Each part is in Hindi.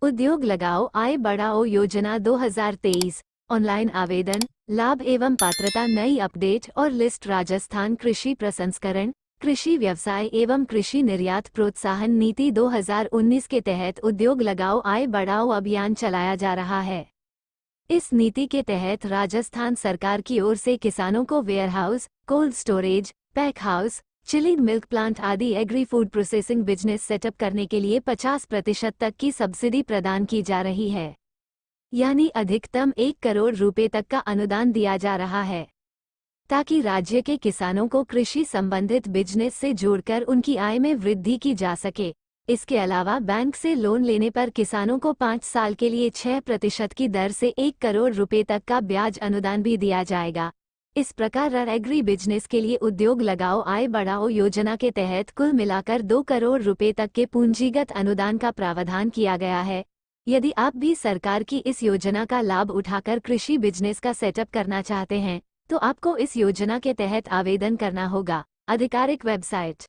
उद्योग लगाओ आय बढ़ाओ योजना 2023 ऑनलाइन आवेदन लाभ एवं पात्रता नई अपडेट और लिस्ट राजस्थान कृषि प्रसंस्करण कृषि व्यवसाय एवं कृषि निर्यात प्रोत्साहन नीति 2019 के तहत उद्योग लगाओ आय बढ़ाओ अभियान चलाया जा रहा है। इस नीति के तहत राजस्थान सरकार की ओर से किसानों को warehouse, cold storage, pack house, chilling milk plant आदि agri food processing business setup करने के लिए 50% तक की सब्सिडी प्रदान की जा रही है, यानी अधिकतम 1 करोड़ रुपए तक का अनुदान दिया जा रहा है, ताकि राज्य के किसानों को कृषि संबंधित बिजनेस से जोड़कर उनकी आय में वृद्धि की जा सके। इसके अलावा बैंक से लोन लेने पर किसानों को 5 साल के लिए 6% की दर से 1 करोड़ रुपए तक का ब्याज अनुदान भी दिया जाएगा। इस प्रकार एग्री बिजनेस के लिए उद्योग लगाओ आय बढ़ाओ योजना के तहत कुल मिलाकर 2 करोड़ रुपए तक के पूंजीगत अनुदान का प्रावधान किया गया है। यदि आप भी सरकार की इस योजना का लाभ उठाकर कृषि बिजनेस का सेटअप करना चाहते हैं तो आपको इस योजना के तहत आवेदन करना होगा। आधिकारिक वेबसाइट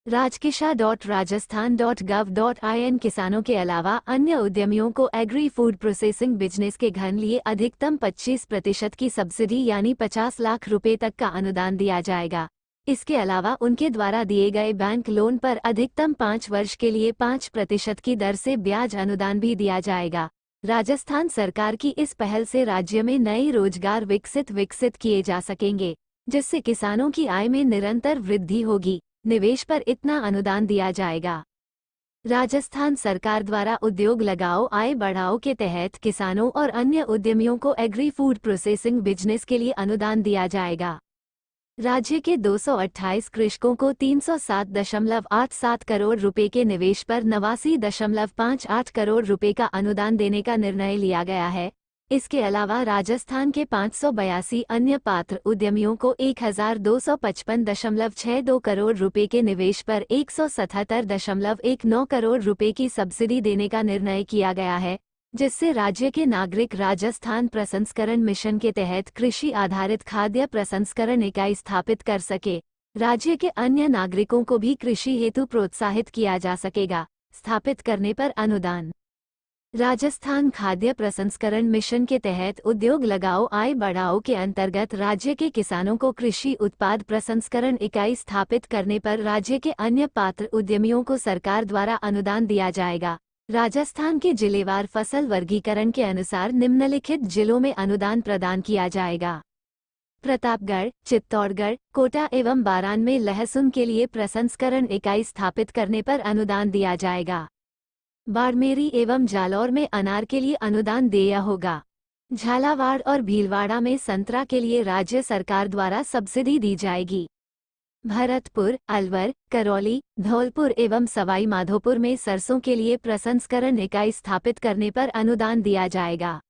rajkisha.rajasthan.gov.in। किसानों के अलावा अन्य उद्यमियों को एग्री फूड प्रोसेसिंग बिजनेस के घन लिए अधिकतम 25% की सब्सिडी यानी 50 लाख रुपए तक का अनुदान दिया जाएगा। इसके अलावा उनके द्वारा दिए गए बैंक लोन पर अधिकतम 5 वर्ष के लिए 5% की दर से ब्याज अनुदान भी दिया जाएगा। राजस्थान सरकार की इस पहल से राज्य में नए रोजगार विकसित किए जा सकेंगे, जिससे किसानों की आय में निरंतर वृद्धि होगी। निवेश पर इतना अनुदान दिया जाएगा। राजस्थान सरकार द्वारा उद्योग लगाओ आय बढ़ाओ के तहत किसानों और अन्य उद्यमियों को एग्री फूड प्रोसेसिंग बिजनेस के लिए अनुदान दिया जाएगा। राज्य के 228 कृषकों को 307.87 करोड़ रुपए के निवेश पर 89.58 करोड़ रुपए का अनुदान देने का निर्णय लिया गया है। इसके अलावा राजस्थान के 582 अन्य पात्र उद्यमियों को 1255.62 करोड़ रुपए के निवेश पर 177.19 करोड़ रुपए की सब्सिडी देने का निर्णय किया गया है, जिससे राज्य के नागरिक राजस्थान प्रसंस्करण मिशन के तहत कृषि आधारित खाद्य प्रसंस्करण इकाई स्थापित कर सके। राज्य के अन्य नागरिकों को भी कृषि हेतु प्रोत्साहित किया जा सकेगा। स्थापित करने पर अनुदान। राजस्थान खाद्य प्रसंस्करण मिशन के तहत उद्योग लगाओ आय बढ़ाओ के अंतर्गत राज्य के किसानों को कृषि उत्पाद प्रसंस्करण इकाई स्थापित करने पर राज्य के अन्य पात्र उद्यमियों को सरकार द्वारा अनुदान दिया जाएगा। राजस्थान के जिलेवार फसल वर्गीकरण के अनुसार निम्नलिखित जिलों में अनुदान प्रदान किया जाएगा। प्रतापगढ़, चित्तौड़गढ़, कोटा एवं बारान में लहसुन के लिए प्रसंस्करण इकाई स्थापित करने पर अनुदान दिया जाएगा। बाड़मेरी एवं जालौर में अनार के लिए अनुदान देय होगा। झालावाड़ और भीलवाड़ा में संतरा के लिए राज्य सरकार द्वारा सब्सिडी दी जाएगी। भरतपुर, अलवर, करौली, धौलपुर एवं सवाई माधोपुर में सरसों के लिए प्रसंस्करण इकाई स्थापित करने पर अनुदान दिया जाएगा।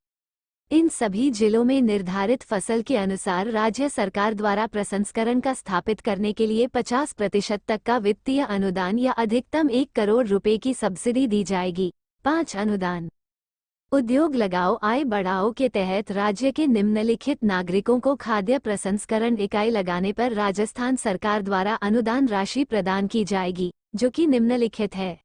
इन सभी जिलों में निर्धारित फसल के अनुसार राज्य सरकार द्वारा प्रसंस्करण का स्थापित करने के लिए 50% तक का वित्तीय अनुदान या अधिकतम 1 करोड़ रुपए की सब्सिडी दी जाएगी। 5 अनुदान। उद्योग लगाओ आय बढ़ाओ के तहत राज्य के निम्नलिखित नागरिकों को खाद्य प्रसंस्करण इकाई लगाने पर राजस्थान सरकार द्वारा अनुदान राशि प्रदान की जाएगी, जो कि निम्नलिखित है।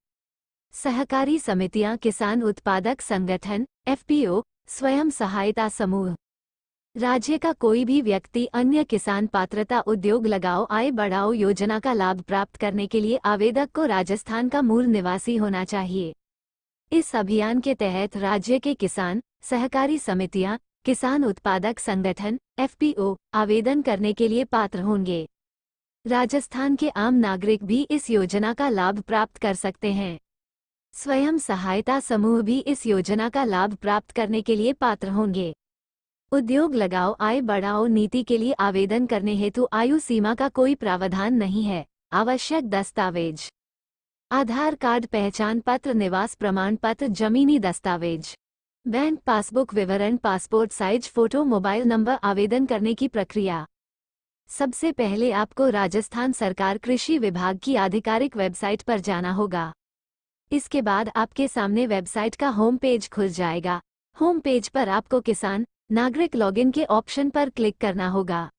सहकारी समितियां, किसान उत्पादक संगठन, एफपीओ, स्वयं सहायता समूह। राज्य का कोई भी व्यक्ति अन्य किसान पात्रता उद्योग लगाओ आय बढ़ाओ योजना का लाभ प्राप्त करने के लिए आवेदक को राजस्थान का मूल निवासी होना चाहिए। इस अभियान के तहत राज्य के किसान, सहकारी समितियां, किसान उत्पादक संगठन, एफपीओ आवेदन करने के लिए पात्र होंगे। राजस्थान के आम नागरिक भी इस योजना का लाभ प्राप्त कर सकते हैं। स्वयं सहायता समूह भी इस योजना का लाभ प्राप्त करने के लिए पात्र होंगे। उद्योग लगाओ आय बढ़ाओ नीति के लिए आवेदन करने हेतु आयु सीमा का कोई प्रावधान नहीं है। आवश्यक दस्तावेज: आधार कार्ड, पहचान पत्र, निवास प्रमाण पत्र, जमीनी दस्तावेज, बैंक पासबुक विवरण, passport size photo, mobile number. आवेदन करने की प्रक्रिया: सबसे पहले आपको राजस्थान सरकार कृषि विभाग की आधिकारिक वेबसाइट पर जाना होगा। इसके बाद आपके सामने वेबसाइट का होम पेज खुल जाएगा। होम पेज पर आपको किसान नागरिक लॉगिन के ऑप्शन पर क्लिक करना होगा।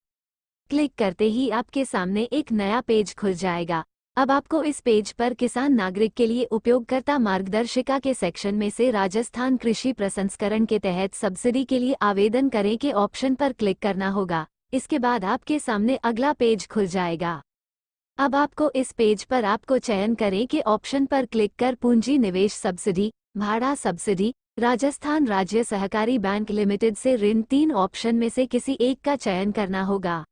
क्लिक करते ही आपके सामने एक नया पेज खुल जाएगा। अब आपको इस पेज पर किसान नागरिक के लिए उपयोगकर्ता मार्गदर्शिका के सेक्शन में से राजस्थान कृषि प्रसंस्करण के तहत सब्सिडी के लिए आवेदन करें के ऑप्शन पर क्लिक करना होगा। इसके बाद आपके सामने अगला पेज खुल जाएगा। अब आपको इस पेज पर आपको चयन करें के ऑप्शन पर क्लिक कर पूंजी निवेश सब्सिडी, भाड़ा सब्सिडी, राजस्थान राज्य सहकारी बैंक लिमिटेड से ऋण 3 ऑप्शन में से किसी एक का चयन करना होगा।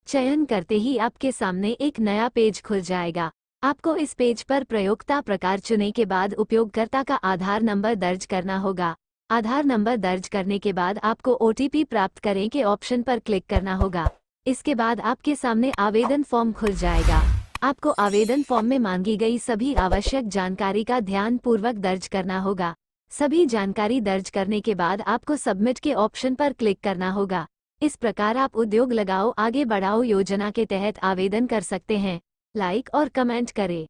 चयन करते ही आपके सामने एक नया पेज खुल जाएगा। आपको इस पेज पर प्रयोक्ता प्रकार चुने के बाद उपयोगकर्ता का आधार नंबर दर्ज करना होगा। आधार नंबर दर्ज करने के बाद आपको OTP प्राप्त करें के ऑप्शन पर क्लिक करना होगा। इसके बाद आपके सामने आवेदन फॉर्म खुल जाएगा। आपको आवेदन फॉर्म में मांगी गई सभी आवश्यक जानकारी का ध्यानपूर्वक दर्ज करना होगा। सभी जानकारी दर्ज करने के बाद आपको सबमिट के ऑप्शन पर क्लिक करना होगा। इस प्रकार आप उद्योग लगाओ आगे बढ़ाओ योजना के तहत आवेदन कर सकते हैं। लाइक और कमेंट करें।